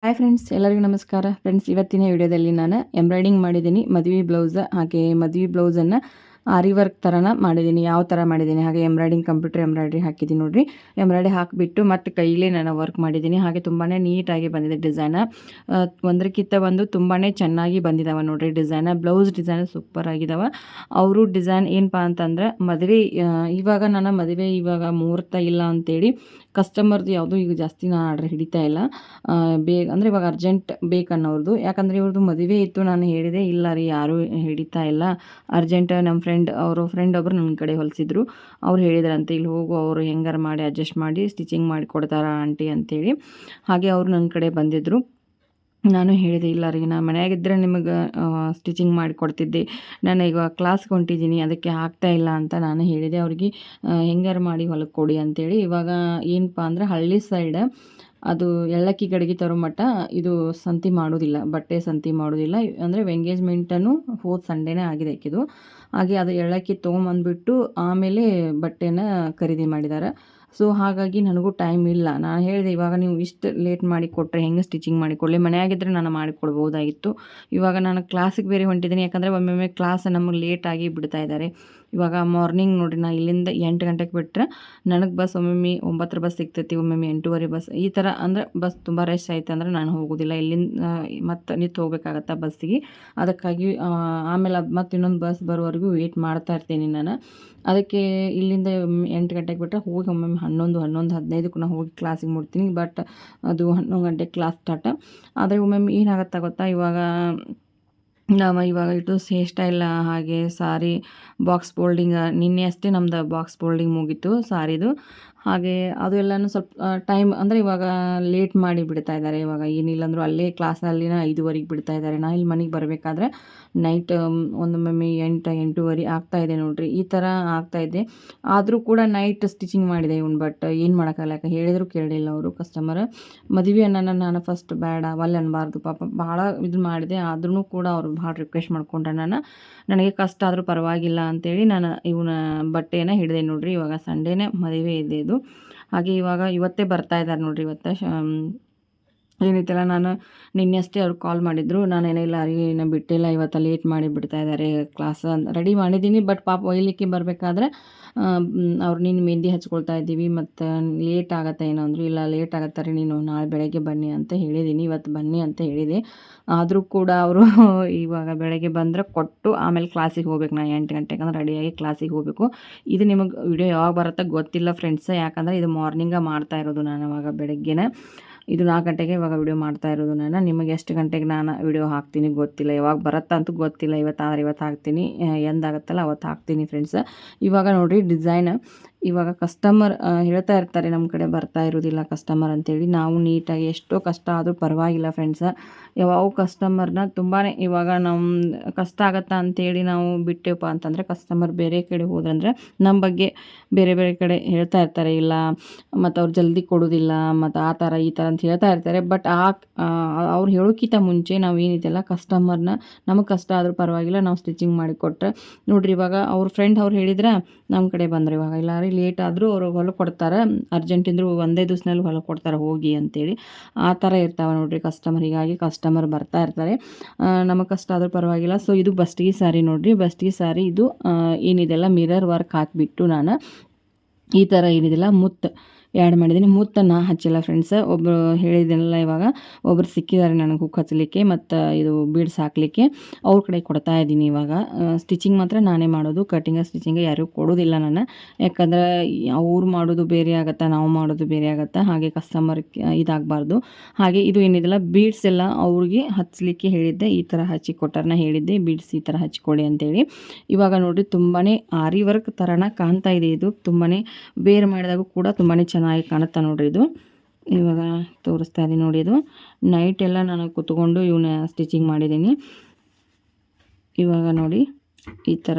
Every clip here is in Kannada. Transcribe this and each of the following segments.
ಹಾಯ್ ಫ್ರೆಂಡ್ಸ್, ಎಲ್ಲರಿಗೂ ನಮಸ್ಕಾರ. ಫ್ರೆಂಡ್ಸ್, ಇವತ್ತಿನ ವಿಡಿಯೋದಲ್ಲಿ ನಾನು ಎಂಬ್ರಾಯ್ಡಿಂಗ್ ಮಾಡಿದ್ದೀನಿ. ಮದುವೆ ಬ್ಲೌಸ್, ಹಾಗೆ ಮದುವೆ ಬ್ಲೌಸನ್ನು ಆರಿ ವರ್ಕ್ ಥರನ ಮಾಡಿದ್ದೀನಿ. ಯಾವ ಥರ ಮಾಡಿದ್ದೀನಿ, ಹಾಗೆ ಎಂಬ್ರಾಯ್ಡಿಂಗ್ ಕಂಪ್ಯೂಟರ್ ಎಂಬ್ರಾಯ್ಡ್ರಿ ಹಾಕಿದ್ದೀನಿ ನೋಡಿರಿ. ಎಂಬ್ರಾಯ್ಡ್ರಿ ಹಾಕಿಬಿಟ್ಟು ಮತ್ತು ಕೈಲೇ ನಾನು ವರ್ಕ್ ಮಾಡಿದ್ದೀನಿ. ಹಾಗೆ ತುಂಬಾ ನೀಟಾಗಿ ಬಂದಿದೆ ಡಿಸೈನ. ಒಂದಕ್ಕಿಂತ ಒಂದು ತುಂಬಾ ಚೆನ್ನಾಗಿ ಬಂದಿದ್ದಾವೆ ನೋಡಿರಿ ಡಿಸೈನ. ಬ್ಲೌಸ್ ಡಿಸೈನ್ ಸೂಪರ್ ಆಗಿದ್ದಾವೆ. ಅವರು ಡಿಸೈನ್ ಏನಪ್ಪ ಅಂತಂದ್ರೆ ಮದುವೆ ಇವಾಗ ನನ್ನ ಮದುವೆ ಇವಾಗ ಮುಹೂರ್ತ ಇಲ್ಲ ಅಂತೇಳಿ ಕಸ್ಟಮರ್ದು ಯಾವುದು ಈಗ ಜಾಸ್ತಿ ನಾನು ಆರ್ಡ್ರ್ ಹಿಡಿತಾ ಇಲ್ಲ. ಅಂದರೆ ಇವಾಗ ಅರ್ಜೆಂಟ್ ಬೇಕನ್ನೋರ್ದು. ಯಾಕಂದರೆ ಇವ್ರದ್ದು ಮದುವೆ ಇತ್ತು. ನಾನು ಹೇಳಿದೆ ಇಲ್ಲ ರೀ ಯಾರೂ ಹಿಡಿತಾ ಇಲ್ಲ, ಅರ್ಜೆಂಟ್. ನಮ್ಮ ಫ್ರೆಂಡ್ ಒಬ್ಬರು ನನ್ನ ಕಡೆ ಹೊಲಿಸಿದ್ರು. ಅವ್ರು ಹೇಳಿದ್ರಂತೆ ಇಲ್ಲಿ ಹೋಗು, ಅವರು ಹೆಂಗಾರು ಮಾಡಿ ಅಡ್ಜಸ್ಟ್ ಮಾಡಿ ಸ್ಟಿಚಿಂಗ್ ಮಾಡಿ ಕೊಡ್ತಾರ ಆಂಟಿ ಅಂತೇಳಿ. ಹಾಗೆ ಅವರು ನನ್ನ ಕಡೆ ಬಂದಿದ್ದರು. ನಾನು ಹೇಳಿದೆ ಇಲ್ಲ ರೀ, ನಾನು ಮನೆಯಾಗಿದ್ದರೆ ನಿಮಗೆ ಸ್ಟಿಚಿಂಗ್ ಮಾಡಿ ಕೊಡ್ತಿದ್ದೆ, ನಾನು ಈಗ ಕ್ಲಾಸ್ಗೆ ಹೊಂಟಿದ್ದೀನಿ ಅದಕ್ಕೆ ಆಗ್ತಾ ಇಲ್ಲ ಅಂತ ನಾನು ಹೇಳಿದೆ ಅವ್ರಿಗೆ. ಹೆಂಗಾರು ಮಾಡಿ ಹೊಲಕ್ಕೆ ಕೊಡಿ ಅಂತೇಳಿ. ಇವಾಗ ಏನಪ್ಪ ಅಂದ್ರೆ ಹಳ್ಳಿ ಸೈಡ್ ಅದು ಎಳ್ಳಕ್ಕಿ ಗಡಿಗೆ ತರೋ ಮಟ್ಟ ಇದು ಸಂತಿ ಮಾಡೋದಿಲ್ಲ, ಬಟ್ಟೆ ಸಂತಿ ಮಾಡೋದಿಲ್ಲ. ಅಂದರೆ ಎಂಗೇಜ್ಮೆಂಟನ್ನು ಹೋದ ಸಂಡೇನೇ ಆಗಿದೆ ಆಕಿದು. ಹಾಗೆ ಅದು ಎಳ್ಳಕ್ಕಿ ತೊಗೊಂಬಂದ್ಬಿಟ್ಟು ಆಮೇಲೆ ಬಟ್ಟೆನ ಖರೀದಿ ಮಾಡಿದ್ದಾರೆ. ಸೊ ಹಾಗಾಗಿ ನನಗೂ ಟೈಮ್ ಇಲ್ಲ. ನಾನು ಹೇಳಿದೆ ಇವಾಗ ನೀವು ಇಷ್ಟು ಲೇಟ್ ಮಾಡಿ ಕೊಟ್ಟರೆ ಹೆಂಗೆ ಸ್ಟಿಚಿಂಗ್ ಮಾಡಿ ಕೊಡಲಿ, ಮನೆಯಾಗಿದ್ದರೆ ನಾನು ಮಾಡಿಕೊಡ್ಬೋದಾಗಿತ್ತು. ಇವಾಗ ನಾನು ಕ್ಲಾಸಿಗೆ ಬೇರೆ ಹೊಂಟಿದ್ದೀನಿ. ಯಾಕಂದರೆ ಒಮ್ಮೊಮ್ಮೆ ಕ್ಲಾಸ್ ನಮಗೆ ಲೇಟಾಗಿ ಬಿಡ್ತಾ ಇದ್ದಾರೆ. ಇವಾಗ ಮಾರ್ನಿಂಗ್ ನೋಡಿರಿ, ನಾನು ಇಲ್ಲಿಂದ 8 ಗಂಟೆಗೆ ಬಿಟ್ಟರೆ ನನಗೆ ಬಸ್ ಒಮ್ಮೊಮ್ಮೆ 9 ಬಸ್ ಸಿಗ್ತೈತಿ, ಒಮ್ಮೊಮ್ಮೆ 8:15 ಬಸ್, ಈ ಥರ. ಅಂದರೆ ಬಸ್ ತುಂಬ ರಶ್ ಆಯ್ತು ಅಂದರೆ ನಾನು ಹೋಗೋದಿಲ್ಲ. ಇಲ್ಲಿಂದ ಮತ್ತೆ ನಿಂತು ಹೋಗ್ಬೇಕಾಗತ್ತೆ ಬಸ್ಸಿಗೆ. ಅದಕ್ಕಾಗಿ ಆಮೇಲೆ ಅದು ಮತ್ತೆ ಇನ್ನೊಂದು ಬಸ್ ಬರೋವರೆಗೂ ವೆಯ್ಟ್ ಮಾಡ್ತಾ ಇರ್ತೀನಿ ನಾನು. ಅದಕ್ಕೆ ಇಲ್ಲಿಂದ 8 ಗಂಟೆಗೆ ಬಿಟ್ಟರೆ ಹೋಗಿ ಒಮ್ಮೊಮ್ಮೆ 11:15ಕ್ಕೆ ನಾನು ಹೋಗಿ ಕ್ಲಾಸಿಗೆ ಮುಟ್ತೀನಿ. ಬಟ್ ಅದು 11 ಗಂಟೆಗೆ ಕ್ಲಾಸ್ ಸ್ಟಾರ್ಟ್. ಆದರೆ ಒಮ್ಮೊಮ್ಮೆ ಏನಾಗುತ್ತೆ ಗೊತ್ತಾ, ಇವಾಗ ಇದು ಹೇರ್ ಸ್ಟೈಲ್, ಹಾಗೆ ಸಾರಿ ಬಾಕ್ಸ್ ಫೋಲ್ಡಿಂಗ್, ನಿನ್ನೆ ಅಷ್ಟೇ ನಮ್ದು ಬಾಕ್ಸ್ ಫೋಲ್ಡಿಂಗ್ ಮುಗೀತು ಸಾರಿದು. ಹಾಗೆ ಅದು ಎಲ್ಲನೂ ಸ್ವಲ್ಪ ಟೈಮ್ ಅಂದರೆ ಇವಾಗ ಲೇಟ್ ಮಾಡಿ ಬಿಡ್ತಾ ಇದ್ದಾರೆ. ಇವಾಗ ಏನಿಲ್ಲ ಅಂದರೂ ಅಲ್ಲೇ ಕ್ಲಾಸ್ನಲ್ಲಿನ 5:15ಗೆ ಬಿಡ್ತಾ ಇದ್ದಾರೆ. ನಾನು ಇಲ್ಲಿ ಮನೆಗೆ ಬರಬೇಕಾದ್ರೆ ನೈಟ್ ಒಂದೊಮ್ಮೆ 8-8:30 ಆಗ್ತಾಯಿದೆ ನೋಡಿರಿ. ಈ ಥರ ಆಗ್ತಾಯಿದೆ. ಆದರೂ ಕೂಡ ನೈಟ್ ಸ್ಟಿಚಿಂಗ್ ಮಾಡಿದೆ ಇವನು. ಬಟ್ ಏನು ಮಾಡೋಕ್ಕಾಗಲ್ಲ, ಯಾಕೆ ಹೇಳಿದ್ರು ಕೇಳಲಿಲ್ಲ ಅವರು ಕಸ್ಟಮರ್. ಮದುವೆ ಅನ್ನೋಣ ನಾನು ಫಸ್ಟ್ ಬೇಡ ಒಲ್ಲೆ ಅನ್ನಬಾರ್ದು, ಪಾಪ ಭಾಳ ಇದು ಮಾಡಿದೆ. ಆದ್ರೂ ಕೂಡ ಅವರು ಭಾಳ ರಿಕ್ವೆಸ್ಟ್ ಮಾಡ್ಕೊಂಡ್ರೆ ನನಗೆ ಕಷ್ಟ ಆದರೂ ಪರವಾಗಿಲ್ಲ ಅಂತೇಳಿ ನಾನು ಇವನ ಬಟ್ಟೆನ ಹಿಡಿದೆ ನೋಡಿರಿ. ಇವಾಗ ಸಂಡೇನೇ ಮದುವೆ ಇದೆ ಇದು. ಹಾಗೆ ಇವತ್ತೇ ಬರ್ತಾ ಇದ್ದಾರೆ ನೋಡಿರಿ. ಏನೈತಲ್ಲ, ನಾನು ನಿನ್ನೆ ಅಷ್ಟೇ ಅವ್ರು ಕಾಲ್ ಮಾಡಿದ್ರು. ನಾನೇನಿಲ್ಲ ರೀ, ನಾನು ಬಿಟ್ಟಿಲ್ಲ, ಇವತ್ತು ಲೇಟ್ ಮಾಡಿ ಬಿಡ್ತಾ ಇದ್ದಾರೆ ಕ್ಲಾಸ್. ರೆಡಿ ಮಾಡಿದ್ದೀನಿ. ಬಟ್ ಪಾಪ ಒಯ್ಲಿಕ್ಕೆ ಬರಬೇಕಾದ್ರೆ ಅವ್ರು ನೀನು ಮೆಹಂದಿ ಹಚ್ಕೊಳ್ತಾ ಇದ್ದೀವಿ ಮತ್ತು ಲೇಟ್ ಆಗತ್ತೆ ಏನೋ ಅಂದರು. ಇಲ್ಲ ಲೇಟ್ ಆಗತ್ತೆ ರೀ, ನೀನು ನಾಳೆ ಬೆಳಗ್ಗೆ ಬನ್ನಿ ಅಂತ ಹೇಳಿದ್ದೀನಿ, ಇವತ್ತು ಬನ್ನಿ ಅಂತ ಹೇಳಿದೆ. ಆದರೂ ಕೂಡ ಅವರು ಇವಾಗ ಬೆಳಗ್ಗೆ ಬಂದರೆ ಕೊಟ್ಟು ಆಮೇಲೆ ಕ್ಲಾಸಿಗೆ ಹೋಗ್ಬೇಕು. ನಾನು 8 ಗಂಟೆಗೆ ಅಂದ್ರೆ ರೆಡಿಯಾಗಿ ಕ್ಲಾಸಿಗೆ ಹೋಗಬೇಕು. ಇದು ನಿಮಗೆ ವಿಡಿಯೋ ಯಾವಾಗ ಬರುತ್ತೆ ಗೊತ್ತಿಲ್ಲ ಫ್ರೆಂಡ್ಸ್. ಯಾಕಂದರೆ ಇದು ಮಾರ್ನಿಂಗ ಮಾಡ್ತಾ ಇರೋದು ನಾನು. ಇವಾಗ ಬೆಳಗ್ಗೆನೇ ಇದು 4 ಗಂಟೆಗೆ ಇವಾಗ ವಿಡಿಯೋ ಮಾಡ್ತಾ ಇರೋದು ನಾನು. ನಿಮಗೆ ಎಷ್ಟು ಗಂಟೆಗೆ ನಾನು ವಿಡಿಯೋ ಹಾಕ್ತೀನಿ ಗೊತ್ತಿಲ್ಲ, ಯಾವಾಗ ಬರುತ್ತಾ ಅಂತೂ ಗೊತ್ತಿಲ್ಲ. ಇವತ್ತು ಹಾಕ್ತೀನಿ, ಎಂದಾಗತ್ತಲ್ಲ ಅವತ್ತು ಹಾಕ್ತೀನಿ ಫ್ರೆಂಡ್ಸ್. ಇವಾಗ ನೋಡಿರಿ ಡಿಸೈನ್. ಇವಾಗ ಕಸ್ಟಮರ್ ಹೇಳ್ತಾ ಇರ್ತಾರೆ ನಮ್ಮ ಕಡೆ ಬರ್ತಾ ಇರೋದಿಲ್ಲ ಕಸ್ಟಮರ್ ಅಂತೇಳಿ. ನಾವು ನೀಟಾಗಿ ಎಷ್ಟೋ ಕಷ್ಟ ಆದರೂ ಪರವಾಗಿಲ್ಲ ಫ್ರೆಂಡ್ಸ್. ಯಾವ ಕಸ್ಟಮರ್ನ ತುಂಬಾ ಇವಾಗ ನಮ್ಮ ಕಷ್ಟ ಆಗತ್ತಾ ಅಂತೇಳಿ ನಾವು ಬಿಟ್ಟೆವಪ್ಪ ಅಂತಂದರೆ ಕಸ್ಟಮರ್ ಬೇರೆ ಕಡೆ ಹೋದ್ರಂದ್ರೆ ನಮ್ಮ ಬಗ್ಗೆ ಬೇರೆ ಕಡೆ ಹೇಳ್ತಾ ಇರ್ತಾರೆ. ಇಲ್ಲ ಮತ್ತು ಅವ್ರು ಜಲ್ದಿ ಕೊಡೋದಿಲ್ಲ ಮತ್ತು ಆ ಥರ ಈ ಥರ ಅಂತ ಹೇಳ್ತಾ ಇರ್ತಾರೆ. ಬಟ್ ಅವ್ರು ಹೇಳೋಕ್ಕಿಂತ ಮುಂಚೆ ನಾವು ಏನಿದೆಯಲ್ಲ ಕಸ್ಟಮರ್ನ, ನಮಗೆ ಕಷ್ಟ ಆದರೂ ಪರವಾಗಿಲ್ಲ ನಾವು ಸ್ಟಿಚಿಂಗ್ ಮಾಡಿಕೊಟ್ರೆ ನೋಡಿರಿ. ಇವಾಗ ಅವ್ರ ಫ್ರೆಂಡ್ ಅವ್ರು ಹೇಳಿದ್ರೆ ನಮ್ಮ ಕಡೆ ಬಂದರೆ ಇವಾಗ ಇಲ್ಲ ರೀ ಲೇಟ್ ಆದರೂ ಅವರು ಹೊಲ ಕೊಡ್ತಾರೆ, ಅರ್ಜೆಂಟ್ ಇದ್ದರೂ ಒಂದೇ ದಿವ್ಸದಲ್ಲಿ ಹೊಲ ಕೊಡ್ತಾರೆ ಹೋಗಿ ಅಂತೇಳಿ. ಆ ಥರ ಇರ್ತಾವೆ ನೋಡಿರಿ ಕಸ್ಟಮರ್. ಹೀಗಾಗಿ ಕಸ್ಟಮರ್ ಬರ್ತಾ ಇರ್ತಾರೆ. ನಮಗೆ ಕಷ್ಟ ಆದರೂ ಪರವಾಗಿಲ್ಲ. ಸೊ ಇದು ಬಸ್ಟಿಗೆ ಸಾರಿ ನೋಡಿರಿ. ಬಸ್ಟಿಗೆ ಸಾರಿ ಇದು ಏನಿದೆಲ್ಲ ಮಿರರ್ ವರ್ಕ್ ಹಾಕಿಬಿಟ್ಟು ನಾನು ಈ ಥರ ಏನಿದೆಲ್ಲ ಮುತ್ತು ಆ್ಯಡ್ ಮಾಡಿದ್ದೀನಿ. ಮುತ್ತನ್ನು ಹಚ್ಚಿಲ್ಲ ಫ್ರೆಂಡ್ಸ್. ಒಬ್ಬರು ಹೇಳಿದ್ದೀನಲ್ಲ, ಇವಾಗ ಒಬ್ಬರು ಸಿಕ್ಕಿದ್ದಾರೆ ನನಗೆ ಹುಕ್ ಹಚ್ಚಲಿಕ್ಕೆ ಮತ್ತು ಇದು ಬೀಡ್ಸ್ ಹಾಕಲಿಕ್ಕೆ. ಅವ್ರ ಕಡೆ ಕೊಡ್ತಾ ಇದ್ದೀನಿ ಇವಾಗ. ಸ್ಟಿಚಿಂಗ್ ಮಾತ್ರ ನಾನೇ ಮಾಡೋದು, ಕಟಿಂಗ್ ಸ್ಟಿಚಿಂಗ್ ಯಾರಿಗೂ ಕೊಡೋದಿಲ್ಲ ನಾನು. ಯಾಕಂದ್ರೆ ಅವ್ರು ಮಾಡೋದು ಬೇರೆ ಆಗುತ್ತೆ, ನಾವು ಮಾಡೋದು ಬೇರೆ ಆಗುತ್ತೆ. ಹಾಗೆ ಕಸ್ಟಮರ್ ಇದಾಗಬಾರ್ದು. ಹಾಗೆ ಇದು ಏನಿದೆಲ್ಲ ಬೀಡ್ಸ್ ಎಲ್ಲ ಅವ್ರಿಗೆ ಹಚ್ಚಲಿಕ್ಕೆ ಹೇಳಿದ್ದೆ. ಈ ಥರ ಹಚ್ಚಿ ಕೊಟ್ಟಾರನ್ನ ಹೇಳಿದ್ದೆ, ಬೀಡ್ಸ್ ಈ ಥರ ಹಚ್ಕೊಡಿ ಅಂತೇಳಿ. ಇವಾಗ ನೋಡಿ ತುಂಬಾ ಆರಿ ವರ್ಕ್ ಥರನ ಕಾಣ್ತಾ ಇದೆ. ಇದು ತುಂಬಾ ವೇರ್ ಮಾಡಿದಾಗ ಕೂಡ ತುಂಬಾ ಚೆನ್ನಾಗಿ ಕಾಣುತ್ತಾ ನೋಡ್ರಿ. ಇದು ಇವಾಗ ತೋರಿಸ್ತಾ ಇದ್ದೀನಿ ನೋಡಿ. ಇದು ನೈಟ್ ಎಲ್ಲ ನಾನು ಕೂತ್ಕೊಂಡು ಇವನ್ನ ಸ್ಟಿಚಿಂಗ್ ಮಾಡಿದ್ದೀನಿ. ಇವಾಗ ನೋಡಿ ಈ ಥರ.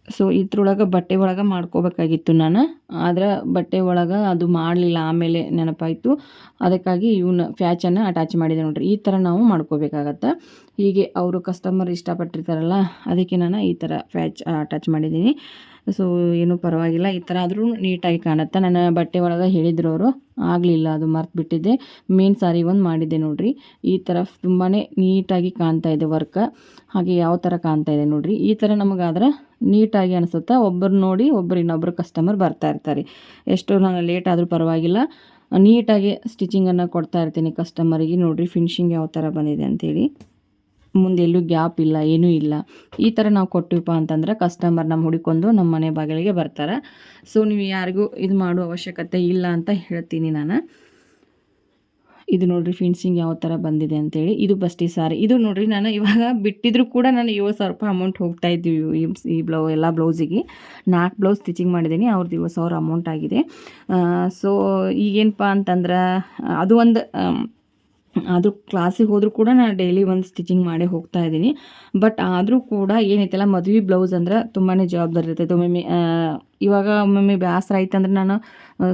ಸೊ ಇದ್ರೊಳಗೆ ಬಟ್ಟೆ ಒಳಗೆ ಮಾಡ್ಕೋಬೇಕಾಗಿತ್ತು ನಾನು, ಆದರೆ ಬಟ್ಟೆ ಒಳಗೆ ಅದು ಮಾಡಲಿಲ್ಲ. ಆಮೇಲೆ ನೆನಪಾಯಿತು, ಅದಕ್ಕಾಗಿ ಇವನ್ನ ಫ್ಯಾಚನ್ನು ಅಟ್ಯಾಚ್ ಮಾಡಿದೆ ನೋಡ್ರಿ. ಈ ಥರ ನಾವು ಮಾಡ್ಕೋಬೇಕಾಗತ್ತೆ. ಹೀಗೆ ಅವರು ಕಸ್ಟಮರ್ ಇಷ್ಟಪಟ್ಟಿರ್ತಾರಲ್ಲ, ಅದಕ್ಕೆ ನಾನು ಈ ಥರ ಫ್ಯಾಚ್ ಅಟ್ಯಾಚ್ ಮಾಡಿದ್ದೀನಿ. ಸೊ ಏನೂ ಪರವಾಗಿಲ್ಲ, ಈ ಥರ ಆದರೂ ನೀಟಾಗಿ ಕಾಣುತ್ತೆ. ನನ್ನ ಬಟ್ಟೆ ಒಳಗೆ ಹೇಳಿದ್ರು ಅವರು, ಆಗಲಿಲ್ಲ, ಅದು ಮರ್ತು ಬಿಟ್ಟಿದ್ದೆ. ಮೇನ್ ಸಾರಿ ಒಂದು ಮಾಡಿದ್ದೆ ನೋಡಿರಿ. ಈ ಥರ ತುಂಬಾ ನೀಟಾಗಿ ಕಾಣ್ತಾ ಇದೆ ವರ್ಕ್. ಹಾಗೆ ಯಾವ ಥರ ಕಾಣ್ತಾ ಇದೆ ನೋಡಿರಿ. ಈ ಥರ ನಮಗಾದ್ರೆ ನೀಟಾಗಿ ಅನಿಸುತ್ತೆ. ಒಬ್ಬರು ನೋಡಿ ಒಬ್ಬರು ಇನ್ನೊಬ್ಬರು ಕಸ್ಟಮರ್ ಬರ್ತಾ ಇರ್ತಾರೆ. ಎಷ್ಟು ನಾನು ಲೇಟ್ ಆದರೂ ಪರವಾಗಿಲ್ಲ, ನೀಟಾಗಿ ಸ್ಟಿಚಿಂಗನ್ನು ಕೊಡ್ತಾ ಇರ್ತೀನಿ ಕಸ್ಟಮರಿಗೆ. ನೋಡಿರಿ ಫಿನಿಶಿಂಗ್ ಯಾವ ಥರ ಬಂದಿದೆ ಅಂಥೇಳಿ. ಮುಂದೆ ಎಲ್ಲೂ ಗ್ಯಾಪ್ ಇಲ್ಲ, ಏನೂ ಇಲ್ಲ. ಈ ಥರ ನಾವು ಕೊಟ್ಟಿವಪ್ಪ ಅಂತಂದ್ರೆ ಕಸ್ಟಮರ್ ನಮ್ಮ ಹುಡುಕೊಂಡು ನಮ್ಮ ಮನೆ ಬಾಗಿಲಿಗೆ ಬರ್ತಾರೆ. ಸೊ ನೀವು ಯಾರಿಗೂ ಇದು ಮಾಡೋ ಅವಶ್ಯಕತೆ ಇಲ್ಲ ಅಂತ ಹೇಳ್ತೀನಿ ನಾನು. ಇದು ನೋಡಿರಿ ಫಿನಿಶಿಂಗ್ ಯಾವ ಥರ ಬಂದಿದೆ ಅಂತೇಳಿ. ಇದು ಬಸ್ಟಿ ಸಾರಿ. ಇದು ನೋಡಿರಿ ನಾನು ಇವಾಗ ಬಿಟ್ಟಿದ್ರು ಕೂಡ ನಾನು 7,000 ರೂಪಾಯಿ ಅಮೌಂಟ್ ಹೋಗ್ತಾ ಇದ್ದೀವಿ ಈ ಎಲ್ಲ ಬ್ಲೌಸಿಗೆ. 4 ಬ್ಲೌಸ್ ಸ್ಟಿಚಿಂಗ್ ಮಾಡಿದ್ದೀನಿ, ಅವ್ರದ್ದು 7,000 ಅಮೌಂಟ್ ಆಗಿದೆ. ಸೊ ಈಗೇನಪ್ಪ ಅಂತಂದ್ರೆ ಅದು ಕ್ಲಾಸಿಗೆ ಹೋದರೂ ಕೂಡ ನಾನು ಡೈಲಿ ಒಂದು ಸ್ಟಿಚಿಂಗ್ ಮಾಡೇ ಹೋಗ್ತಾ ಇದ್ದೀನಿ. ಬಟ್ ಆದರೂ ಕೂಡ ಏನೈತಲ್ಲ, ಮದುವೆ ಬ್ಲೌಸ್ ಅಂದ್ರೆ ತುಂಬಾ ಜವಾಬ್ದಾರಿ ಇರ್ತೈತೆ. ಒಮ್ಮೊಮ್ಮೆ ಇವಾಗ ಒಮ್ಮೊಮ್ಮೆ ಬೇಸರ ಆಯ್ತು ಅಂದ್ರೆ ನಾನು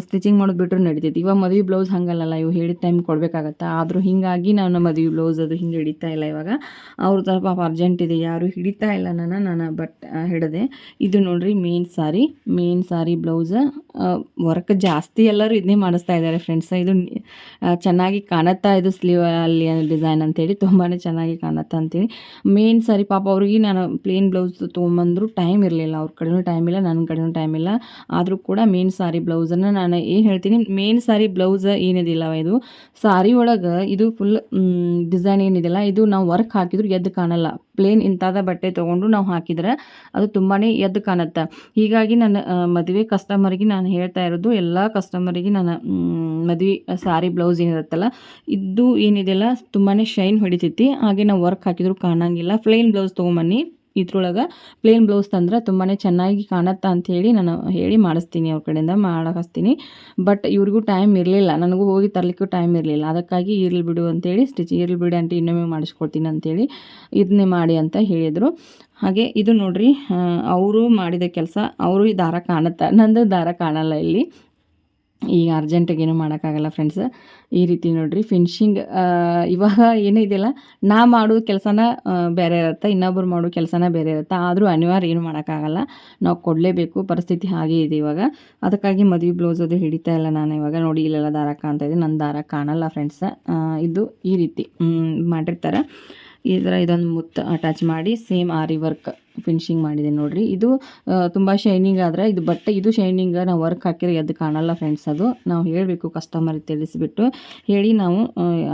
ಸ್ಟಿಚಿಂಗ್ ಮಾಡೋದು ಬಿಟ್ಟರು ನಡೀತೈತಿ. ಇವಾಗ ಮದುವೆ ಬ್ಲೌಸ್ ಹಂಗಲ್ಲ, ಇವು ಹೇಳಿದ ಟೈಮ್ ಕೊಡಬೇಕಾಗತ್ತೆ. ಆದರೂ ಹೀಗಾಗಿ ನಾನು ಮದುವೆ ಬ್ಲೌಸ್ ಅದು ಹಿಂಗೆ ಹಿಡಿತಾ ಇಲ್ಲ ಇವಾಗ. ಅವ್ರದ್ದು ಪಾಪ ಅರ್ಜೆಂಟ್ ಇದೆ, ಯಾರೂ ಹಿಡಿತಾ ಇಲ್ಲ ನಾನು ಬಟ್ ಹಿಡಿದೆ. ಇದು ನೋಡಿರಿ ಮೇನ್ ಸಾರಿ ಬ್ಲೌಸ್ ವರ್ಕ್ ಜಾಸ್ತಿ ಎಲ್ಲರೂ ಇದನ್ನೇ ಮಾಡಿಸ್ತಾ ಇದ್ದಾರೆ ಫ್ರೆಂಡ್ಸ್. ಇದು ಚೆನ್ನಾಗಿ ಕಾಣುತ್ತಾ, ಇದು ಸ್ಲೀವ್ ಅಲ್ಲಿ ಡಿಸೈನ್ ಅಂತೇಳಿ ತುಂಬಾ ಚೆನ್ನಾಗಿ ಕಾಣುತ್ತಾ ಅಂತೇಳಿ. ಮೇನ್ ಸಾರಿ ಪಾಪ ಅವ್ರಿಗೆ ನಾನು ಪ್ಲೇನ್ ಬ್ಲೌಸ್ ತೊಗೊಂಬಂದ್ರು ಟೈಮ್ ಇರಲಿಲ್ಲ. ಅವ್ರ ಕಡೆಯೂ ಟೈಮ್ ಇಲ್ಲ, ನನ್ನ ಕಡೆಯೂ ಟೈಮ್ ಇಲ್ಲ. ಆದರೂ ಕೂಡ ಮೇನ್ ಸಾರಿ ಬ್ಲೌಸನ್ನು ನಾನು ಏನು ಹೇಳ್ತೀನಿ, ಮೇನ್ ಸಾರಿ ಬ್ಲೌಸ್ ಏನಿದಿಲ್ಲ, ಇದು ಸಾರಿ ಒಳಗೆ ಇದು ಫುಲ್ ಡಿಸೈನ್ ಏನಿದೆಯಲ್ಲ, ಇದು ನಾವು ವರ್ಕ್ ಹಾಕಿದ್ರು ಎದ್ದು ಕಾಣಲ್ಲ. ಪ್ಲೇನ್ ಇಂಥದ ಬಟ್ಟೆ ತೊಗೊಂಡು ನಾವು ಹಾಕಿದ್ರೆ ಅದು ತುಂಬಾ ಎದ್ದು ಕಾಣುತ್ತೆ. ಹೀಗಾಗಿ ನನ್ನ ಮದುವೆ ಕಸ್ಟಮರಿಗೆ ನಾನು ಹೇಳ್ತಾ ಇರೋದು, ಎಲ್ಲ ಕಸ್ಟಮರಿಗೆ ನಾನು ಮದುವೆ ಸಾರಿ ಬ್ಲೌಸ್ ಏನಿರುತ್ತಲ್ಲ, ಇದು ಏನಿದೆಯಲ್ಲ ತುಂಬಾ ಶೈನ್ ಹೊಡಿತೈತಿ. ಹಾಗೆ ನಾವು ವರ್ಕ್ ಹಾಕಿದ್ರು ಕಾಣಂಗಿಲ್ಲ. ಪ್ಲೇನ್ ಬ್ಲೌಸ್ ತೊಗೊಂಬನ್ನಿ, ಇದ್ರೊಳಗೆ ಪ್ಲೇನ್ ಬ್ಲೌಸ್ ತಂದ್ರೆ ತುಂಬಾ ಚೆನ್ನಾಗಿ ಕಾಣುತ್ತಾ ಅಂಥೇಳಿ ನಾನು ಹೇಳಿ ಮಾಡಿಸ್ತೀನಿ, ಅವ್ರ ಕಡೆಯಿಂದ ಮಾಡಿಸ್ತೀನಿ. ಬಟ್ ಇವ್ರಿಗೂ ಟೈಮ್ ಇರಲಿಲ್ಲ, ನನಗೂ ಹೋಗಿ ತರಲಿಕ್ಕೂ ಟೈಮ್ ಇರಲಿಲ್ಲ. ಅದಕ್ಕಾಗಿ ಇರಲಿ ಬಿಡು ಅಂತೇಳಿ ಇರಲಿ ಬಿಡು ಅಂತ ಇನ್ನೊಮ್ಮೆ ಮಾಡಿಸ್ಕೊಡ್ತೀನಿ ಅಂಥೇಳಿ ಇದನ್ನೇ ಮಾಡಿ ಅಂತ ಹೇಳಿದರು. ಹಾಗೆ ಇದು ನೋಡಿರಿ, ಅವರು ಮಾಡಿದ ಕೆಲಸ, ಅವರು ಈ ದಾರ ಕಾಣುತ್ತೆ, ನಂದು ದಾರ ಕಾಣಲ್ಲ ಇಲ್ಲಿ. ಈಗ ಅರ್ಜೆಂಟಿಗೆ ಏನೂ ಮಾಡೋಕ್ಕಾಗಲ್ಲ ಫ್ರೆಂಡ್ಸ್. ಈ ರೀತಿ ನೋಡಿರಿ ಫಿನಿಶಿಂಗ್. ಇವಾಗ ಏನಿದೆಯಲ್ಲ, ನಾ ಮಾಡೋ ಕೆಲಸನ ಬೇರೆ ಇರುತ್ತೆ, ಇನ್ನೊಬ್ರು ಮಾಡೋ ಕೆಲಸನ ಬೇರೆ ಇರುತ್ತೆ. ಆದರೂ ಅನಿವಾರ್ಯ ಏನೂ ಮಾಡೋಕ್ಕಾಗಲ್ಲ, ನಾವು ಕೊಡಲೇಬೇಕು, ಪರಿಸ್ಥಿತಿ ಹಾಗೆ ಇದೆ ಇವಾಗ. ಅದಕ್ಕಾಗಿ ಮದುವೆ ಬ್ಲೌಸ್ ಅದು ಹಿಡಿತಾ ಇಲ್ಲ ನಾನು ಇವಾಗ. ನೋಡಿ ಇಲ್ಲೆಲ್ಲ ದಾರ ಕಾಣ್ತಾ ಇದೆ, ನನ್ನ ದಾರ ಕಾಣಲ್ಲ ಫ್ರೆಂಡ್ಸ್. ಇದು ಈ ರೀತಿ ಮಾಡಿರ್ತಾರೆ. ಈ ಥರ ಇದೊಂದು ಮುತ್ತು ಅಟ್ಯಾಚ್ ಮಾಡಿ ಸೇಮ್ ಆರಿ ವರ್ಕ್ ಫಿನಿಶಿಂಗ್ ಮಾಡಿದೆ ನೋಡಿರಿ. ಇದು ತುಂಬ ಶೈನಿಂಗ್ ಆದರೆ ಇದು ಬಟ್ಟೆ, ಇದು ಶೈನಿಂಗ್ ನಾವು ವರ್ಕ್ ಹಾಕಿದ್ರೆ ಎದ್ದು ಕಾಣಲ್ಲ ಫ್ರೆಂಡ್ಸ್. ಅದು ನಾವು ಹೇಳಬೇಕು, ಕಸ್ಟಮರಿಗೆ ತಿಳಿಸ್ಬಿಟ್ಟು ಹೇಳಿ ನಾವು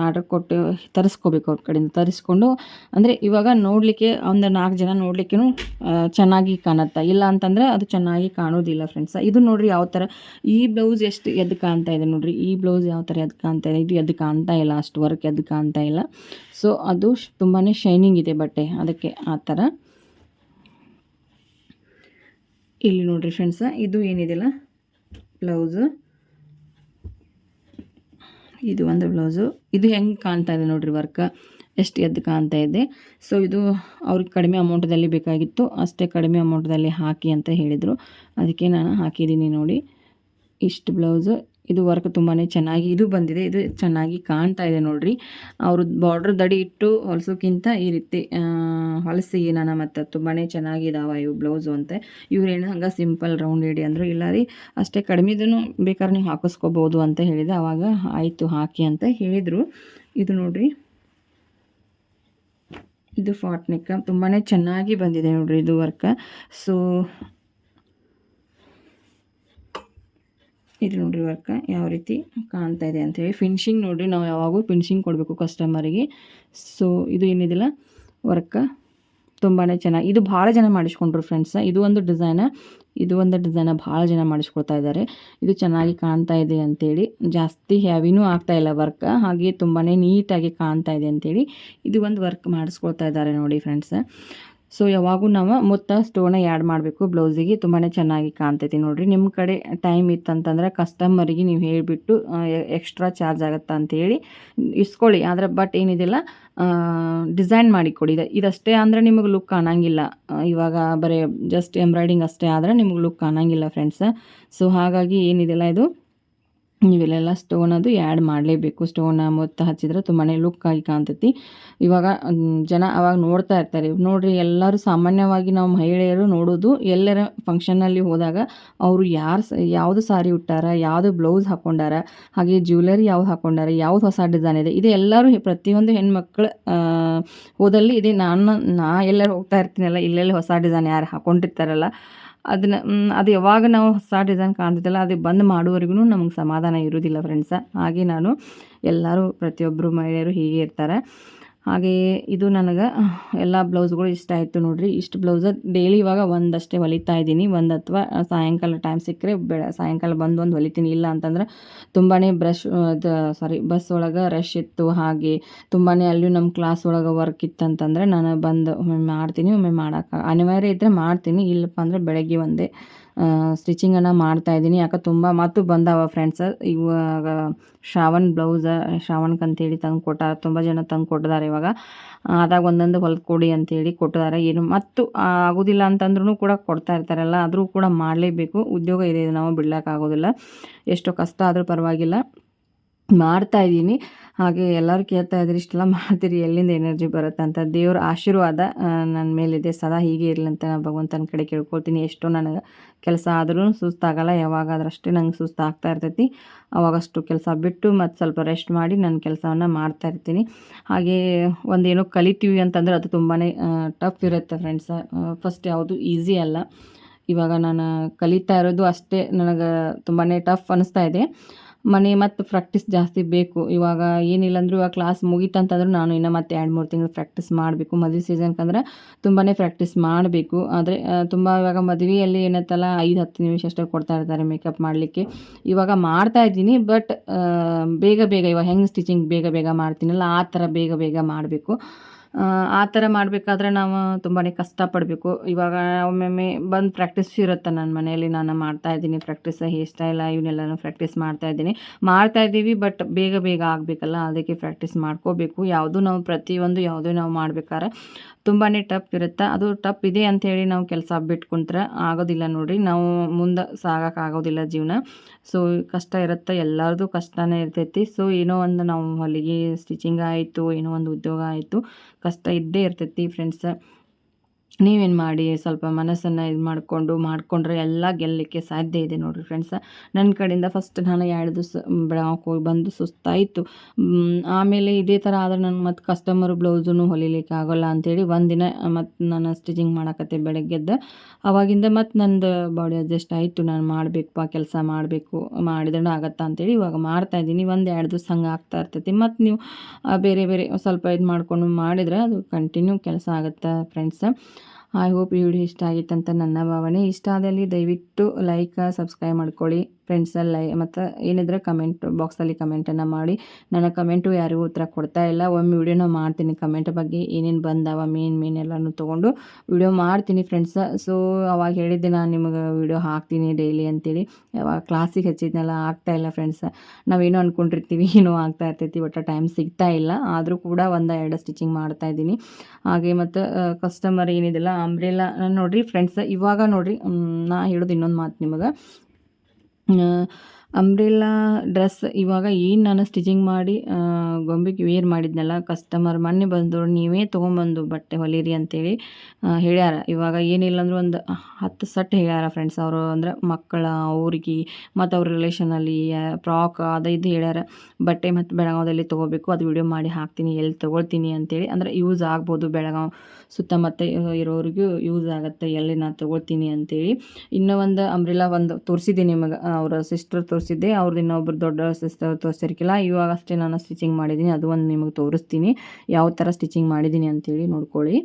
ಆರ್ಡರ್ ಕೊಟ್ಟು ತರಿಸ್ಕೋಬೇಕು. ಅವ್ರ ಕಡೆಯಿಂದ ತರಿಸ್ಕೊಂಡು, ಅಂದರೆ ಇವಾಗ ನೋಡಲಿಕ್ಕೆ ಒಂದು 4 ಜನ ನೋಡಲಿಕ್ಕೂ ಚೆನ್ನಾಗಿ ಕಾಣುತ್ತೆ. ಇಲ್ಲ ಅಂತಂದರೆ ಅದು ಚೆನ್ನಾಗಿ ಕಾಣೋದಿಲ್ಲ ಫ್ರೆಂಡ್ಸ್. ಇದು ನೋಡಿರಿ ಯಾವ ಥರ ಈ ಬ್ಲೌಸ್ ಎಷ್ಟು ಎದ್ದು ಕಾಣ್ತಾ ಇದೆ ನೋಡಿರಿ. ಈ ಬ್ಲೌಸ್ ಯಾವ ಥರ ಎದ್ದು ಕಾಣ್ತಾ ಇದೆ, ಇದು ಎದ್ದು ಕಾಣ್ತಾ ಇಲ್ಲ, ಅಷ್ಟು ವರ್ಕ್ ಎದ್ದು ಕಾಣ್ತಾ ಇಲ್ಲ. ಸೊ ಅದು ತುಂಬಾ ಶೈನಿಂಗ್ ಇದೆ ಬಟ್ಟೆ, ಅದಕ್ಕೆ ಆ ಥರ. ಇಲ್ಲಿ ನೋಡಿರಿ ಫ್ರೆಂಡ್ಸ, ಇದು ಏನಿದೆಯಲ್ಲ ಬ್ಲೌಸು, ಇದು ಒಂದು ಬ್ಲೌಸು. ಇದು ಹೆಂಗೆ ಕಾಣ್ತಾ ಇದೆ ನೋಡಿರಿ ವರ್ಕ್, ಎಷ್ಟು ಎದ್ದು ಕಾಣ್ತಾ ಇದೆ. ಸೊ ಇದು ಅವ್ರಿಗೆ ಕಡಿಮೆ ಅಮೌಂಟದಲ್ಲಿ ಬೇಕಾಗಿತ್ತು, ಅಷ್ಟೇ ಕಡಿಮೆ ಅಮೌಂಟದಲ್ಲಿ ಹಾಕಿ ಅಂತ ಹೇಳಿದರು. ಅದಕ್ಕೆ ನಾನು ಹಾಕಿದ್ದೀನಿ ನೋಡಿ ಇಷ್ಟು ಬ್ಲೌಸು. ಇದು ವರ್ಕ್ ತುಂಬಾ ಚೆನ್ನಾಗಿ ಇದು ಬಂದಿದೆ, ಇದು ಚೆನ್ನಾಗಿ ಕಾಣ್ತಾ ಇದೆ ನೋಡಿರಿ. ಅವರು ಬಾರ್ಡ್ರ್ ದಡಿ ಇಟ್ಟು ಹೊಲಿಸೋಕ್ಕಿಂತ ಈ ರೀತಿ ಹೊಲಿಸಿ ನಾನು ಮತ್ತು ತುಂಬಾ ಚೆನ್ನಾಗಿದ್ದಾವೆ ಇವು ಬ್ಲೌಸು ಅಂತ. ಇವ್ರೇನು ಹಂಗೆ ಸಿಂಪಲ್ ರೌಂಡ್ ಇಡಿ ಅಂದರು. ಇಲ್ಲ ರೀ, ಅಷ್ಟೇ ಕಡಿಮೆದೂ ಬೇಕಾದ್ರೆ ನೀವು ಹಾಕಿಸ್ಕೋಬೋದು ಅಂತ ಹೇಳಿದೆ. ಆವಾಗ ಆಯಿತು ಹಾಕಿ ಅಂತ ಹೇಳಿದರು. ಇದು ನೋಡಿರಿ, ಇದು ಫಾಟ್ ನೆಕ್ ತುಂಬಾ ಚೆನ್ನಾಗಿ ಬಂದಿದೆ ನೋಡಿರಿ ಇದು ವರ್ಕ್. ಸೊ ಇದು ನೋಡಿರಿ ವರ್ಕ್ ಯಾವ ರೀತಿ ಕಾಣ್ತಾ ಇದೆ ಅಂಥೇಳಿ. ಫಿನಿಶಿಂಗ್ ನೋಡಿರಿ, ನಾವು ಯಾವಾಗೂ ಫಿನಿಶಿಂಗ್ ಕೊಡಬೇಕು ಕಸ್ಟಮರಿಗೆ. ಸೊ ಇದು ಏನಿದೆಯಲ್ಲ ವರ್ಕ್ ತುಂಬಾ ಚೆನ್ನಾಗಿ, ಇದು ಭಾಳ ಜನ ಮಾಡಿಸ್ಕೊಂಡ್ರು ಫ್ರೆಂಡ್ಸ್. ಇದು ಒಂದು ಡಿಸೈನ ಭಾಳ ಜನ ಮಾಡಿಸ್ಕೊಳ್ತಾ ಇದ್ದಾರೆ. ಇದು ಚೆನ್ನಾಗಿ ಕಾಣ್ತಾ ಇದೆ ಅಂಥೇಳಿ, ಜಾಸ್ತಿ ಹ್ಯಾವಿನೂ ಆಗ್ತಾಯಿಲ್ಲ ವರ್ಕ್, ಹಾಗೆ ತುಂಬಾ ನೀಟಾಗಿ ಕಾಣ್ತಾ ಇದೆ ಅಂಥೇಳಿ ಇದು ಒಂದು ವರ್ಕ್ ಮಾಡಿಸ್ಕೊಳ್ತಾ ಇದ್ದಾರೆ ನೋಡಿ ಫ್ರೆಂಡ್ಸ್. ಸೊ ಯಾವಾಗೂ ನಾವು ಮುತ್ತ ಸ್ಟೋನ ಆ್ಯಡ್ ಮಾಡಬೇಕು ಬ್ಲೌಸಿಗೆ, ತುಂಬಾ ಚೆನ್ನಾಗಿ ಕಾಣ್ತೈತಿ ನೋಡಿರಿ. ನಿಮ್ಮ ಕಡೆ ಟೈಮ್ ಇತ್ತಂತಂದ್ರೆ ಕಸ್ಟಮರಿಗೆ ನೀವು ಹೇಳಿಬಿಟ್ಟು ಎಕ್ಸ್ಟ್ರಾ ಚಾರ್ಜ್ ಆಗುತ್ತೆ ಅಂತೇಳಿ ಇಸ್ಕೊಳ್ಳಿ. ಆದರೆ ಬಟ್ ಏನಿದೆಯಲ್ಲ ಡಿಸೈನ್ ಮಾಡಿಕೊಡಿ. ಇದಷ್ಟೇ ಅಂದರೆ ನಿಮಗೆ ಲುಕ್ ಕಾಣಂಗಿಲ್ಲ. ಇವಾಗ ಬರೀ ಜಸ್ಟ್ ಎಂಬ್ರಾಯ್ಡಿಂಗ್ ಅಷ್ಟೇ ಆದರೆ ನಿಮಗೆ ಲುಕ್ ಕಾಣಂಗಿಲ್ಲ ಫ್ರೆಂಡ್ಸ್. ಸೊ ಹಾಗಾಗಿ ಏನಿದೆಯಲ್ಲ ಇದು ಇವೆಲ್ಲ ಸ್ಟೋನ್ ಅದು ಆ್ಯಡ್ ಮಾಡಲೇಬೇಕು. ಸ್ಟೋನ ಮೊತ್ತ ಹಚ್ಚಿದ್ರೆ ತುಂಬಾ ಲುಕ್ ಆಗಿ ಕಾಣ್ತೈತಿ. ಇವಾಗ ಜನ ಅವಾಗ ನೋಡ್ತಾ ಇರ್ತಾರೆ. ನೋಡ್ರಿ ಎಲ್ಲರೂ ಸಾಮಾನ್ಯವಾಗಿ ನಾವು ಮಹಿಳೆಯರು ನೋಡೋದು ಎಲ್ಲರ ಫಂಕ್ಷನ್ನಲ್ಲಿ ಹೋದಾಗ ಅವರು ಯಾವುದು ಸಾರಿ ಉಟ್ಟಾರ, ಯಾವುದು ಬ್ಲೌಸ್ ಹಾಕ್ಕೊಂಡಾರ, ಹಾಗೆ ಜ್ಯುವೆಲರಿ ಯಾವ್ದು ಹಾಕ್ಕೊಂಡಾರ, ಯಾವ್ದು ಹೊಸ ಡಿಸೈನ್ ಇದೆ, ಇದು ಎಲ್ಲರೂ ಪ್ರತಿಯೊಂದು ಹೆಣ್ಮಕ್ಳು ಹೋದಲ್ಲಿ ಇದೆ. ನಾ ಎಲ್ಲರೂ ಹೋಗ್ತಾ ಇರ್ತೀನಲ್ಲ, ಇಲ್ಲೆಲ್ಲಿ ಹೊಸ ಡಿಸೈನ್ ಯಾರು ಹಾಕ್ಕೊಂಡಿರ್ತಾರಲ್ಲ ಅದನ್ನು ಅದು ಯಾವಾಗ ನಾವು ಹೊಸ ಡಿಸೈನ್ ಕಾಣ್ತೈತಲ್ಲ ಅದು ಬಂದ್ ಮಾಡುವವರೆಗೂ ನಮಗೆ ಸಮಾಧಾನ ಇರೋದಿಲ್ಲ ಫ್ರೆಂಡ್ಸ. ಹಾಗೆ ನಾನು ಎಲ್ಲರೂ ಪ್ರತಿಯೊಬ್ಬರು ಮಹಿಳೆಯರು ಹೀಗೆ ಇರ್ತಾರೆ. ಹಾಗೆಯೇ ಇದು ನನಗೆ ಎಲ್ಲ ಬ್ಲೌಸ್ಗಳು ಇಷ್ಟ ಆಯಿತು ನೋಡಿರಿ. ಇಷ್ಟು ಬ್ಲೌಸ ಡೈಲಿ ಇವಾಗ ಒಂದಷ್ಟೇ ಹೊಲಿತಾ ಇದ್ದೀನಿ. ಒಂದು ಅಥವಾ ಸಾಯಂಕಾಲ ಟೈಮ್ ಸಿಕ್ಕರೆ ಸಾಯಂಕಾಲ ಬಂದು ಒಂದು ಹೊಲಿತೀನಿ. ಇಲ್ಲ ಅಂತಂದ್ರೆ ತುಂಬಾ ಬಸ್ ಒಳಗೆ ರಶ್ ಇತ್ತು, ಹಾಗೆ ತುಂಬಾ ಅಲ್ಲಿಯೂ ನಮ್ಮ ಕ್ಲಾಸ್ ಒಳಗೆ ವರ್ಕ್ ಇತ್ತಂತಂದರೆ ನಾನು ಬಂದು ಒಮ್ಮೆ ಮಾಡ್ತೀನಿ, ಒಮ್ಮೆ ಮಾಡೋಕೆ ಅನಿವಾರ್ಯ ಇದ್ದರೆ ಮಾಡ್ತೀನಿ. ಇಲ್ಲಪ್ಪ ಅಂದರೆ ಬೆಳಗ್ಗೆ ಒಂದೇ ಸ್ಟಿಚಿಂಗನ್ನು ಮಾಡ್ತಾಯಿದ್ದೀನಿ. ಯಾಕೆ ಮತ್ತು ಬಂದಾವ ಫ್ರೆಂಡ್ಸ್. ಇವಾಗ ಶ್ರಾವಣ್ ಬ್ಲೌಸ ಶ್ರಾವಣ್ಕಂತೇಳಿ ತಂದು ಕೊಟ್ಟಾರ, ತುಂಬ ಜನ ತಂದು ಕೊಟ್ಟಿದ್ದಾರೆ. ಇವಾಗ ಅದಾಗ ಒಂದೊಂದು ಹೊಲ್ದು ಕೊಡಿ ಅಂತೇಳಿ ಕೊಟ್ಟಿದ್ದಾರೆ. ಏನು ಮತ್ತು ಆಗೋದಿಲ್ಲ ಅಂತಂದ್ರೂ ಕೂಡ ಕೊಡ್ತಾ ಇರ್ತಾರಲ್ಲ, ಆದರೂ ಕೂಡ ಮಾಡಲೇಬೇಕು. ಉದ್ಯೋಗ ಇದೆ, ನಾವು ಬಿಡ್ಲಿಕ್ಕಾಗೋದಿಲ್ಲ. ಎಷ್ಟೋ ಕಷ್ಟ ಆದರೂ ಪರವಾಗಿಲ್ಲ ಮಾಡ್ತಾಯಿದ್ದೀನಿ. ಹಾಗೆ ಎಲ್ಲರೂ ಕೇಳ್ತಾ ಇದ್ರಿ ಇಷ್ಟೆಲ್ಲ ಮಾಡ್ತೀರಿ ಎಲ್ಲಿಂದ ಎನರ್ಜಿ ಬರುತ್ತೆ ಅಂತ. ದೇವ್ರ ಆಶೀರ್ವಾದ ನನ್ನ ಮೇಲಿದೆ, ಸದಾ ಹೀಗೆ ಇರಲಿ ಅಂತ ನಾನು ಭಗವಂತನ ಕಡೆ ಕೇಳ್ಕೊಳ್ತೀನಿ. ಎಷ್ಟೋ ನನಗೆ ಕೆಲಸ ಆದ್ರೂ ಸುಸ್ತಾಗಲ್ಲ. ಯಾವಾಗಾದ್ರೂ ಅಷ್ಟೇ ನಂಗೆ ಸುಸ್ತು ಆಗ್ತಾ ಇರ್ತೈತಿ. ಅವಾಗಷ್ಟು ಕೆಲಸ ಬಿಟ್ಟು ಮತ್ತು ಸ್ವಲ್ಪ ರೆಸ್ಟ್ ಮಾಡಿ ನನ್ನ ಕೆಲಸವನ್ನು ಮಾಡ್ತಾ ಇರ್ತೀನಿ. ಹಾಗೆ ಒಂದೇನೋ ಕಲಿತೀವಿ ಅಂತಂದ್ರೆ ಅದು ತುಂಬಾ ಟಫ್ ಇರುತ್ತೆ ಫ್ರೆಂಡ್ಸ. ಫಸ್ಟ್ ಯಾವುದು ಈಸಿ ಅಲ್ಲ. ಇವಾಗ ನಾನು ಕಲಿತಾ ಇರೋದು ಅಷ್ಟೇ ನನಗೆ ತುಂಬಾ ಟಫ್ ಅನ್ನಿಸ್ತಾ ಇದೆ. ಮತ್ತು ಪ್ರಾಕ್ಟೀಸ್ ಜಾಸ್ತಿ ಬೇಕು. ಇವಾಗ ಏನಿಲ್ಲ ಅಂದರೂ ಇವಾಗ ಕ್ಲಾಸ್ ಮುಗೀತಂತಂದ್ರೆ ನಾನು ಇನ್ನು ಮತ್ತೆ 2-3 ತಿಂಗಳು ಪ್ರಾಕ್ಟೀಸ್ ಮಾಡಬೇಕು. ಮದುವೆ ಸೀಸನ್ಕಂದ್ರೆ ತುಂಬಾ ಪ್ರಾಕ್ಟೀಸ್ ಮಾಡಬೇಕು. ಆದರೆ ತುಂಬ ಇವಾಗ ಮದುವೆಯಲ್ಲಿ ಏನತ್ತಲ್ಲ 5-10 ನಿಮಿಷ ಅಷ್ಟೇ ಕೊಡ್ತಾ ಇರ್ತಾರೆ ಮೇಕಪ್ ಮಾಡಲಿಕ್ಕೆ. ಇವಾಗ ಮಾಡ್ತಾ ಇದ್ದೀನಿ, ಬಟ್ ಬೇಗ ಇವಾಗ ಹೆಂಗೆ ಸ್ಟಿಚಿಂಗ್ ಬೇಗ ಮಾಡ್ತೀನಲ್ಲ ಆ ಥರ ಬೇಗ ಮಾಡಬೇಕು. ಆ ಥರ ಮಾಡಬೇಕಾದ್ರೆ ನಾವು ತುಂಬಾ ಕಷ್ಟಪಡಬೇಕು. ಇವಾಗ ಒಮ್ಮೊಮ್ಮೆ ಬಂದು ಪ್ರಾಕ್ಟೀಸ್ ಇರುತ್ತೆ ನನ್ನ ಮನೆಯಲ್ಲಿ. ನಾನು ಮಾಡ್ತಾಯಿದ್ದೀನಿ ಪ್ರಾಕ್ಟೀಸ್, ಹೇರ್ ಸ್ಟೈಲ ಇವನ್ನೆಲ್ಲನೂ ಪ್ರಾಕ್ಟೀಸ್ ಮಾಡ್ತಾಯಿದ್ದೀವಿ. ಬಟ್ ಬೇಗ ಆಗಬೇಕಲ್ಲ, ಅದಕ್ಕೆ ಪ್ರಾಕ್ಟೀಸ್ ಮಾಡ್ಕೋಬೇಕು. ಯಾವುದೂ ನಾವು ಮಾಡ್ಬೇಕಾದ್ರೆ ತುಂಬಾ ಟಫ್ ಇರುತ್ತೆ. ಅದು ಟಫ್ ಇದೆ ಅಂಥೇಳಿ ನಾವು ಕೆಲಸ ಬಿಟ್ಕೊಂಡ್ರೆ ಆಗೋದಿಲ್ಲ ನೋಡಿರಿ. ನಾವು ಮುಂದೆ ಸಾಗೋಕ್ಕಾಗೋದಿಲ್ಲ ಜೀವನ. ಸೊ ಕಷ್ಟ ಇರುತ್ತೆ, ಎಲ್ಲರದು ಕಷ್ಟನೇ ಇರ್ತೈತಿ. ಸೊ ಏನೋ ಒಂದು ನಾವು ಹೊಲಿಗೆ ಸ್ಟಿಚಿಂಗ್ ಆಯಿತು, ಏನೋ ಒಂದು ಉದ್ಯೋಗ ಆಯಿತು, ಕಷ್ಟ ಇದ್ದೇ ಇರ್ತೈತಿ ಫ್ರೆಂಡ್ಸ್. ನೀವೇನು ಮಾಡಿ ಸ್ವಲ್ಪ ಮನಸ್ಸನ್ನು ಇದು ಮಾಡಿಕೊಂಡ್ರೆ ಎಲ್ಲ ಗೆಲ್ಲಲಿಕ್ಕೆ ಸಾಧ್ಯ ಇದೆ ನೋಡಿರಿ ಫ್ರೆಂಡ್ಸ. ನನ್ನ ಕಡೆಯಿಂದ ಫಸ್ಟ್ ನಾನು 2 ದಿವಸ ಬೆಳಗಾವಿಗೆ ಹೋಗಿ ಬಂದು ಸುಸ್ತಾಯಿತು. ಆಮೇಲೆ ಇದೇ ಥರ ಆದರೆ ನಾನು ಮತ್ತು ಕಸ್ಟಮರ್ ಬ್ಲೌಸೂ ಹೊಲಿಲಿಕ್ಕೆ ಆಗೋಲ್ಲ ಅಂಥೇಳಿ ಒಂದಿನ ಮತ್ತು ನಾನು ಸ್ಟಿಚಿಂಗ್ ಮಾಡಕತ್ತೆ ಬೆಳಗ್ಗೆದ್ದು. ಅವಾಗಿಂದ ಮತ್ತು ನಂದು ಬಾಡಿ ಅಡ್ಜಸ್ಟ್ ಆಯಿತು. ನಾನು ಮಾಡಬೇಕಪ್ಪ, ಕೆಲಸ ಮಾಡಬೇಕು, ಮಾಡಿದ್ರೆ ಆಗತ್ತಾ ಅಂಥೇಳಿ ಇವಾಗ ಮಾಡ್ತಾಯಿದ್ದೀನಿ. 1-2 ದಿವಸ ಹಂಗೆ ಆಗ್ತಾ ಇರ್ತೈತಿ. ಮತ್ತು ನೀವು ಬೇರೆ ಸ್ವಲ್ಪ ಇದು ಮಾಡಿಕೊಂಡು ಮಾಡಿದರೆ ಅದು ಕಂಟಿನ್ಯೂ ಕೆಲಸ ಆಗುತ್ತೆ ಫ್ರೆಂಡ್ಸ. ಐ ಹೋಪ್ ಈ ವಿಡಿಯೋ ಇಷ್ಟ ಆಗಿತ್ತಂತ ನನ್ನ ಭಾವನೆ. ಇಷ್ಟ ಆದಲ್ಲಿ ದಯವಿಟ್ಟು ಲೈಕ್, ಸಬ್ಸ್ಕ್ರೈಬ್ ಮಾಡ್ಕೊಳ್ಳಿ ಫ್ರೆಂಡ್ಸಲ್ಲಿ. ಮತ್ತು ಏನಿದ್ರೆ ಕಮೆಂಟ್ ಬಾಕ್ಸಲ್ಲಿ ಕಮೆಂಟನ್ನು ಮಾಡಿ. ನನ್ನ ಕಮೆಂಟು ಯಾರಿಗೂ ಉತ್ತರ ಕೊಡ್ತಾ ಇಲ್ಲ. ಒಮ್ಮೆ ವಿಡಿಯೋನ ಮಾಡ್ತೀನಿ ಕಮೆಂಟ್ ಬಗ್ಗೆ ಏನೇನು ಬಂದಾವ ಮೇನ್ ಎಲ್ಲನೂ ತೊಗೊಂಡು ವಿಡಿಯೋ ಮಾಡ್ತೀನಿ ಫ್ರೆಂಡ್ಸ. ಸೊ ಅವಾಗ ಹೇಳಿದ್ದೆ ನಾನು ನಿಮಗೆ ವಿಡಿಯೋ ಹಾಕ್ತೀನಿ ಡೈಲಿ ಅಂತೇಳಿ. ಯಾವಾಗ ಕ್ಲಾಸಿಗೆ ಹಚ್ಚಿದ್ನೆಲ್ಲ ಆಗ್ತಾಯಿಲ್ಲ ಫ್ರೆಂಡ್ಸ. ನಾವೇನೋ ಅಂದ್ಕೊಂಡಿರ್ತೀವಿ, ಏನೋ ಆಗ್ತಾ ಇರ್ತೈತಿ, ಒಟ್ಟು ಟೈಮ್ ಸಿಗ್ತಾ ಇಲ್ಲ. ಆದರೂ ಕೂಡ 1-2 ಸ್ಟಿಚಿಂಗ್ ಮಾಡ್ತಾಯಿದ್ದೀನಿ. ಹಾಗೆ ಮತ್ತು ಕಸ್ಟಮರ್ ಏನಿದೆಲ್ಲ ಅಂಬ್ರೆಲಾ ನೋಡಿರಿ ಫ್ರೆಂಡ್ಸ್. ಇವಾಗ ನೋಡಿರಿ ನಾ ಹೇಳೋದು ಇನ್ನೊಂದು ಮಾತು ನಿಮಗೆ. ಅಂಬ್ರೆಲಾ ಡ್ರೆಸ್ ಇವಾಗ ಏನು ನಾನು ಸ್ಟಿಚಿಂಗ್ ಮಾಡಿ ಗೊಂಬೆಗೆ ವೇರ್ ಮಾಡಿದ್ನಲ್ಲ, ಕಸ್ಟಮರ್ ಮೊನ್ನೆ ಬಂದವರು ನೀವೇ ತೊಗೊಂಬಂದು ಬಟ್ಟೆ ಹೊಲೀರಿ ಅಂತೇಳಿ ಹೇಳ್ಯಾರ. ಇವಾಗ ಏನಿಲ್ಲ ಅಂದ್ರೆ ಒಂದು 10 ಸೆಟ್ ಹೇಳ್ಯಾರ ಫ್ರೆಂಡ್ಸ್. ಅವರು ಅಂದರೆ ಮಕ್ಕಳ ಅವ್ರಿಗೆ ಮತ್ತು ಅವ್ರ ರಿಲೇಷನಲ್ಲಿ ಫ್ರಾಕ್ ಅದು ಇದು ಹೇಳ್ಯಾರ. ಬಟ್ಟೆ ಮತ್ತು ಬೆಳಗಾವದಲ್ಲಿ ತೊಗೋಬೇಕು, ಅದು ವಿಡಿಯೋ ಮಾಡಿ ಹಾಕ್ತೀನಿ ಎಲ್ಲಿ ತೊಗೊಳ್ತೀನಿ ಅಂತೇಳಿ. ಅಂದರೆ ಯೂಸ್ ಆಗ್ಬೋದು, ಬೆಳಗಾವಿ ಸುತ್ತಮುತ್ತ ಇರೋರಿಗೂ ಯೂಸ್ ಆಗುತ್ತೆ ಎಲ್ಲಿ ನಾನು ತೊಗೊಳ್ತೀನಿ ಅಂತೇಳಿ. ಇನ್ನೂ ಒಂದು ಅಂಬ್ರೆಲಾ ಒಂದು ತೋರಿಸಿದ್ದೆ ನಿಮಗೆ, ಅವರ ಸಿಸ್ಟರ್ ತೋರಿಸಿದ್ದೆ. ಅವ್ರದ್ದು ಇನ್ನೊಬ್ರು ದೊಡ್ಡ ಸಿಸ್ಟರ್ ತೋರಿಸಿರ್ಕಿಲ್ಲ. ಇವಾಗ ಅಷ್ಟೇ ನಾನು ಸ್ಟಿಚಿಂಗ್ ಮಾಡಿದ್ದೀನಿ, ಅದು ಒಂದು ನಿಮಗೆ ತೋರಿಸ್ತೀನಿ ಯಾವ ಥರ ಸ್ಟಿಚಿಂಗ್ ಮಾಡಿದ್ದೀನಿ ಅಂತೇಳಿ ನೋಡ್ಕೊಳ್ಳಿ.